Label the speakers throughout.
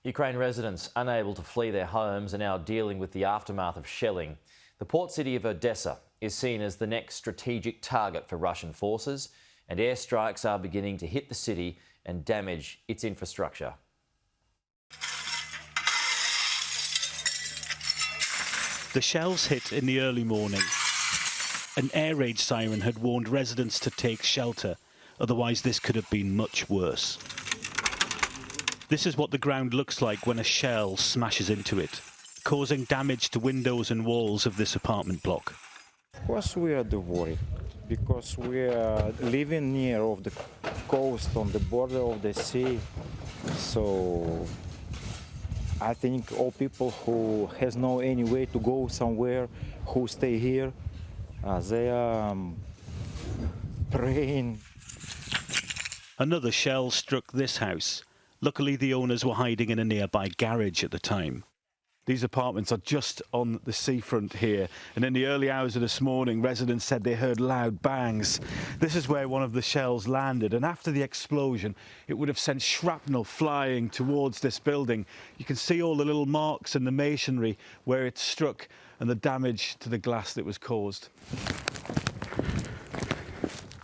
Speaker 1: Ukraine residents unable to flee their homes are now dealing with the aftermath of shelling. The port city of Odesa is seen as the next strategic target for Russian forces, and airstrikes are beginning to hit the city and damage its infrastructure.
Speaker 2: The shells hit in the early morning. An air raid siren had warned residents to take shelter, otherwise this could have been much worse. This is what the ground looks like when a shell smashes into it, causing damage to windows and walls of this apartment block.
Speaker 3: Of course we are worried, because we are living near of the coast, on the border of the sea. So I think all people who has no any way to go somewhere, who stay here, they are praying.
Speaker 2: Another shell struck this house. Luckily, the owners were hiding in a nearby garage at the time. These apartments are just on the seafront here, and in the early hours of this morning, residents said they heard loud bangs. This is where one of the shells landed, and after the explosion, it would have sent shrapnel flying towards this building. You can see all the little marks in the masonry where it struck and the damage to the glass that was caused.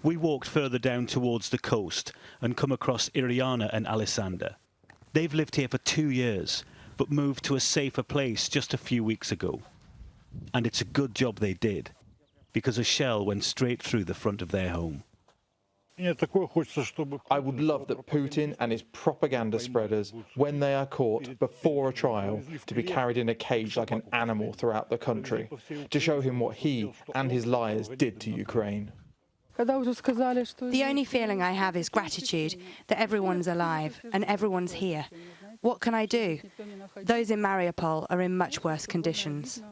Speaker 2: We walked further down towards the coast and come across Iriana and Alexander. They've lived here for 2 years, but moved to a safer place just a few weeks ago. And it's a good job they did, because a shell went straight through the front of their home.
Speaker 4: I would love that Putin and his propaganda spreaders, when they are caught before a trial, to be carried in a cage like an animal throughout the country, to show him what he and his liars did to Ukraine.
Speaker 5: The only feeling I have is gratitude that everyone's alive and everyone's here. What can I do? Those in Mariupol are in much worse conditions.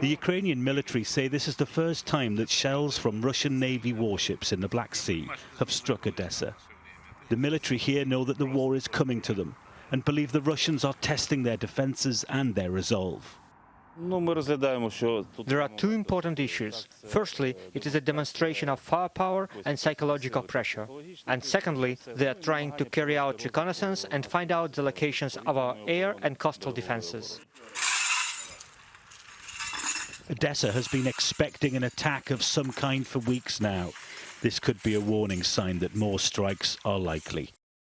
Speaker 2: The Ukrainian military say this is the first time that shells from Russian Navy warships in the Black Sea have struck Odesa. The military here know that the war is coming to them and believe the Russians are testing their defences and their resolve.
Speaker 6: There are two important issues. Firstly, it is a demonstration of firepower and psychological pressure. And secondly, they are trying to carry out reconnaissance and find out the locations of our air and coastal defences.
Speaker 2: Odesa has been expecting an attack of some kind for weeks now. This could be a warning sign that more strikes are likely.